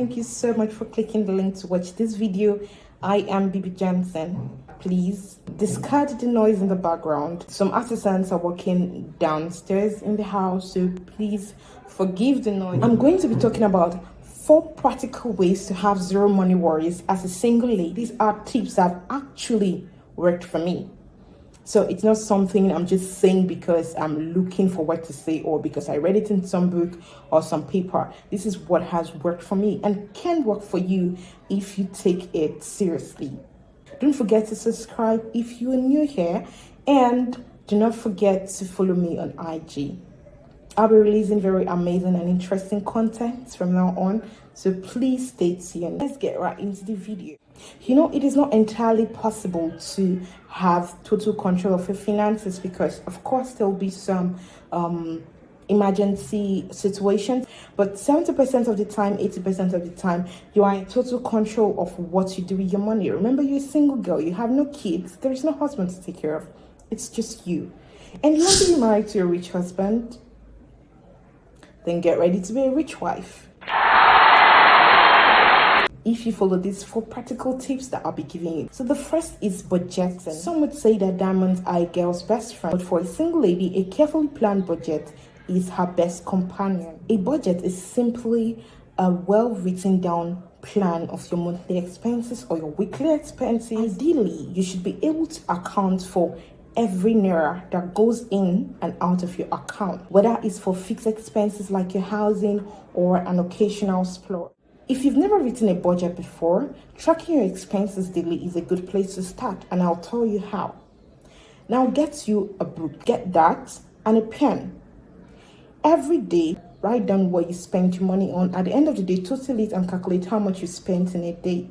Thank you so much for clicking the link to watch this video. I am Bibi Johnson. Please discard the noise in the background. Some artisans are working downstairs in the house, so please forgive the noise. I'm going to be talking about 4 practical ways to have zero money worries as a single lady. These are tips that have actually worked for me. So it's not something I'm just saying because I'm looking for what to say or because I read it in some book or some paper. This is what has worked for me and can work for you if you take it seriously. Don't forget to subscribe if you are new here, and do not forget to follow me on IG. I'll be releasing very amazing and interesting content from now on, so please stay tuned. Let's get right into the video. You know, it is not entirely possible to have total control of your finances because, of course, there will be some emergency situations, but 70% of the time, 80% of the time, you are in total control of what you do with your money. Remember, you're a single girl, you have no kids, there is no husband to take care of, it's just you. And you want to be married to a rich husband? Then get ready to be a rich wife. If you follow these 4 practical tips that I'll be giving you. So the first is budgeting. Some would say that diamonds are a girl's best friend, but for a single lady, a carefully planned budget is her best companion. A budget is simply a well-written down plan of your monthly expenses or your weekly expenses. Ideally, you should be able to account for every naira that goes in and out of your account, whether it's for fixed expenses like your housing or an occasional splurge. If you've never written a budget before, tracking your expenses daily is a good place to start, and I'll tell you how. Now get you a book, get that, and a pen. Every day, write down what you spend your money on. At the end of the day, total it and calculate how much you spent in a day.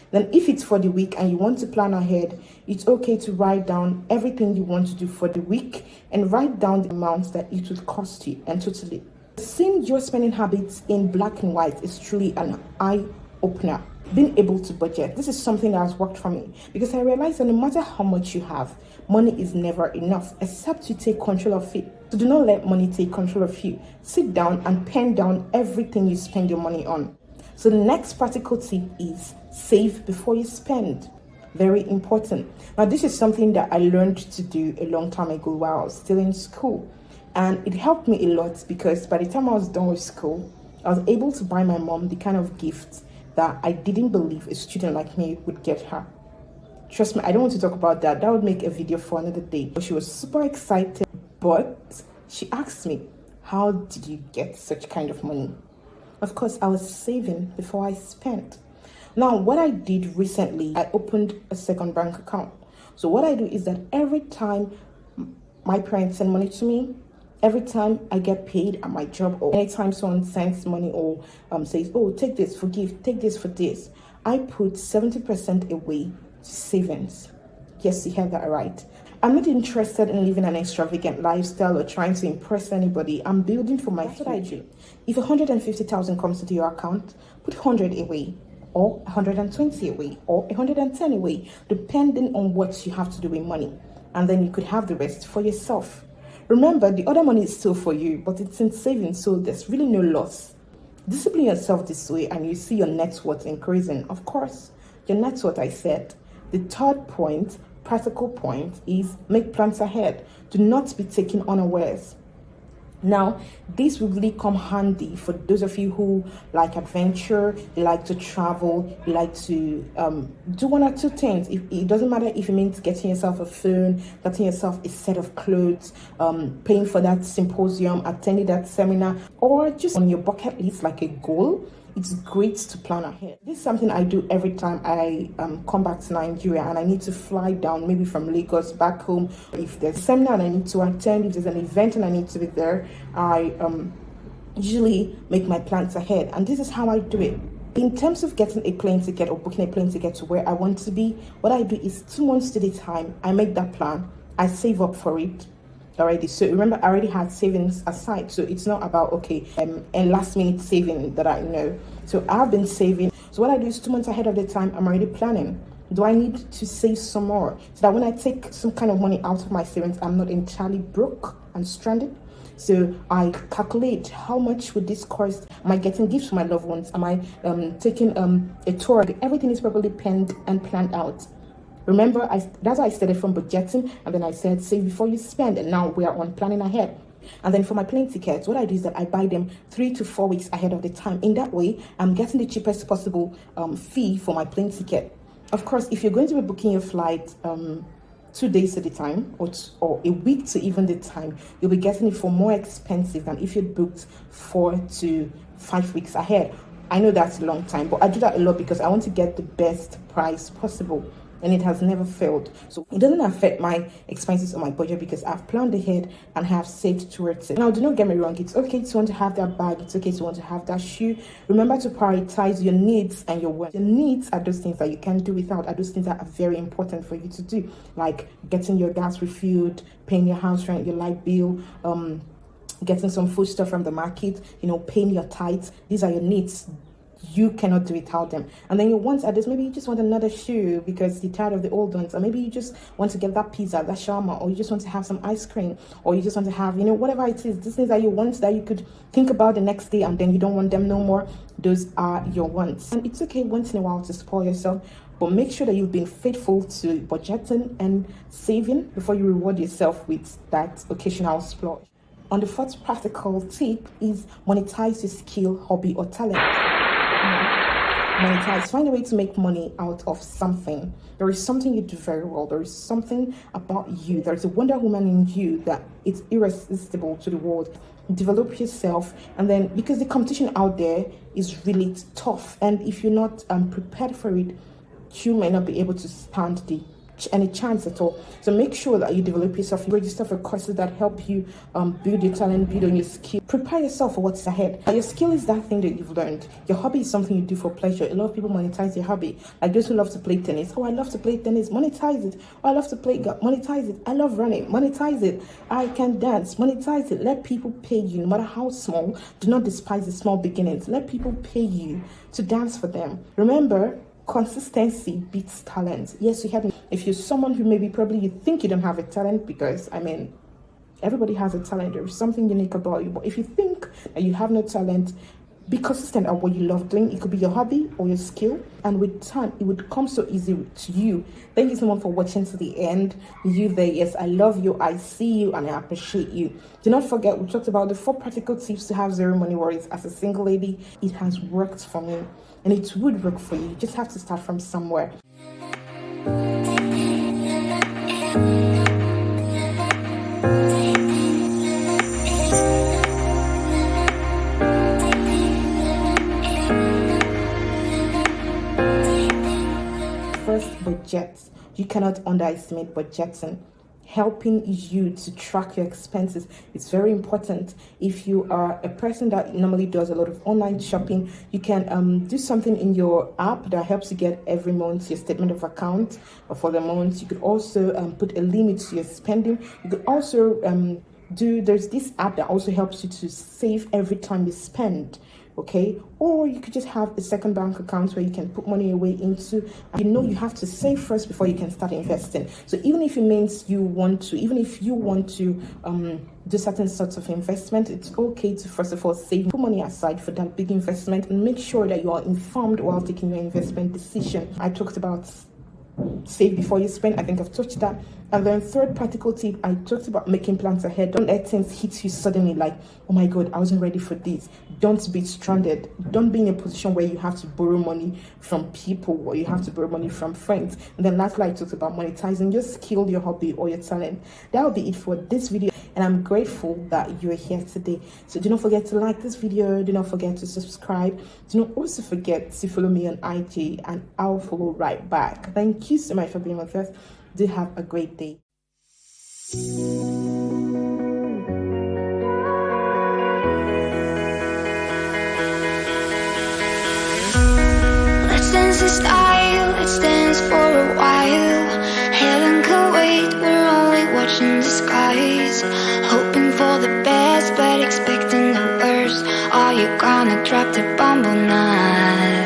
Then if it's for the week and you want to plan ahead, it's okay to write down everything you want to do for the week and write down the amounts that it would cost you and total it. Seeing your spending habits in black and white is truly an eye-opener. Being able to budget, this is something that has worked for me because I realized that no matter how much you have, money is never enough except you take control of it. So do not let money take control of you. Sit down and pen down everything you spend your money on. So the next practical tip is save before you spend. Very important. Now this is something that I learned to do a long time ago while I was still in school. And it helped me a lot because by the time I was done with school, I was able to buy my mom the kind of gift that I didn't believe a student like me would get her. Trust me, I don't want to talk about that. That would make a video for another day. But she was super excited, but she asked me, how did you get such kind of money? Of course, I was saving before I spent. Now, what I did recently, I opened a second bank account. So what I do is that every time my parents send money to me, every time I get paid at my job, or anytime someone sends money or says, oh, take this for gift, take this for this, I put 70% away to savings. Yes, you heard that right. I'm not interested in living an extravagant lifestyle or trying to impress anybody. I'm building for my future. That's what I do. If 150,000 comes into your account, put 100 away, or 120 away, or 110 away, depending on what you have to do with money. And then you could have the rest for yourself. Remember, the other money is still for you, but it's in savings, so there's really no loss. Discipline yourself this way and you see your net worth increasing. Of course, your net worth, I said. The third point, practical point, is make plans ahead. Do not be taken unawares. Now, this will really come handy for those of you who like adventure, you like to travel, you like to do 1 or 2 things. It doesn't matter if it means getting yourself a phone, getting yourself a set of clothes, paying for that symposium, attending that seminar, or just on your bucket list like a goal. It's great to plan ahead. This is something I do every time I come back to Nigeria and I need to fly down, maybe from Lagos back home. If there's a seminar and I need to attend, if there's an event and I need to be there, I usually make my plans ahead. And this is how I do it. In terms of getting a plane ticket or booking a plane ticket to where I want to be, what I do is 2 months to the time, I make that plan, I save up for it. Already, so remember, I already had savings aside, so it's not about and last minute saving that I know. So I've been saving. So what I do is 2 months ahead of the time, I'm already planning. Do I need to save some more so that when I take some kind of money out of my savings, I'm not entirely broke and stranded? So I calculate how much would this cost. Am I getting gifts for my loved ones? Am I taking a tour? Everything is properly penned and planned out. Remember, that's why I started from budgeting, and then I said save before you spend, and now we are on planning ahead. And then for my plane tickets, what I do is that I buy them 3 to 4 weeks ahead of the time. In that way, I'm getting the cheapest possible fee for my plane ticket. Of course, if you're going to be booking your flight 2 days at a time, or a week to even the time, you'll be getting it for more expensive than if you'd booked 4 to 5 weeks ahead. I know that's a long time, but I do that a lot because I want to get the best price possible. And it has never failed. So it doesn't affect my expenses or my budget because I've planned ahead and have saved towards it. Now, do not get me wrong. It's okay to want to have that bag. It's okay to want to have that shoe. Remember to prioritize your needs and your wants. Your needs are those things that you can't do without, are those things that are very important for you to do, like getting your gas refilled, paying your house rent, your light bill, getting some food stuff from the market, paying your tithes. These are your needs. You cannot do without them. And then your wants are this. Maybe you just want another shoe because you're tired of the old ones, or maybe you just want to get that pizza, that shawarma, or you just want to have some ice cream, or you just want to have whatever it is. These things are your wants that you could think about the next day, and then you don't want them no more. Those are your wants. And it's okay once in a while to spoil yourself, but make sure that you've been faithful to budgeting and saving before you reward yourself with that occasional splurge. On the fourth practical tip is monetize your skill, hobby, or talent. Monetize. Find a way to make money out of something. There is something you do very well. There is something about you. There is a Wonder Woman in you that it's irresistible to the world. Develop yourself, and then because the competition out there is really tough, and if you're not prepared for it, you may not be able to stand any chance at all. So make sure that you develop yourself. You register for courses that help you build your talent, build on your skill. Prepare yourself for what's ahead. Your skill is that thing that you've learned. Your hobby is something you do for pleasure. A lot of people monetize their hobby. Like those who love to play tennis. Oh, I love to play tennis. Monetize it. Oh, I love to play golf. Monetize it. I love running. Monetize it. I can dance. Monetize it. Let people pay you, no matter how small. Do not despise the small beginnings. Let people pay you to dance for them. Remember, consistency beats talent. Yes, you have. If you're someone who probably you think you don't have a talent, because everybody has a talent. There is something unique about you. But if you think that you have no talent, be consistent at what you love doing. It could be your hobby or your skill, and with time, it would come so easy to you. Thank you so much for watching to the end. You there, yes, I love you, I see you, and I appreciate you. Do not forget, we talked about the 4 practical tips to have zero money worries as a single lady. It has worked for me, and it would work for you. You just have to start from somewhere. First, budget. You cannot underestimate budgeting. Helping you to track your expenses. It's very important. If you are a person that normally does a lot of online shopping, you can do something in your app that helps you get every month your statement of account for the month. You could also put a limit to your spending. You could also there's this app that also helps you to save every time you spend. Okay, or you could just have a second bank account where you can put money away into. You have to save first before you can start investing. So even if it means even if you want to do certain sorts of investment, it's okay to first of all save, put money aside for that big investment, and make sure that you are informed while taking your investment decision. I talked about save before you spend. I think I've touched that. And then third practical tip, I talked about making plans ahead. Don't let things hit you suddenly like, oh my God, I wasn't ready for this. Don't be stranded. Don't be in a position where you have to borrow money from people or you have to borrow money from friends. And then lastly, I talked about monetizing your skill, your hobby, or your talent. That will be it for this video. And I'm grateful that you're here today. So do not forget to like this video. Do not forget to subscribe. Do not also forget to follow me on IG, and I'll follow right back. Thank you so much for being with us. Do have a great day. Let's dance in style, let's dance for a while. Heaven could wait, we're only watching the skies. Hoping for the best, but expecting the worst. Are you gonna drop the bomb or not?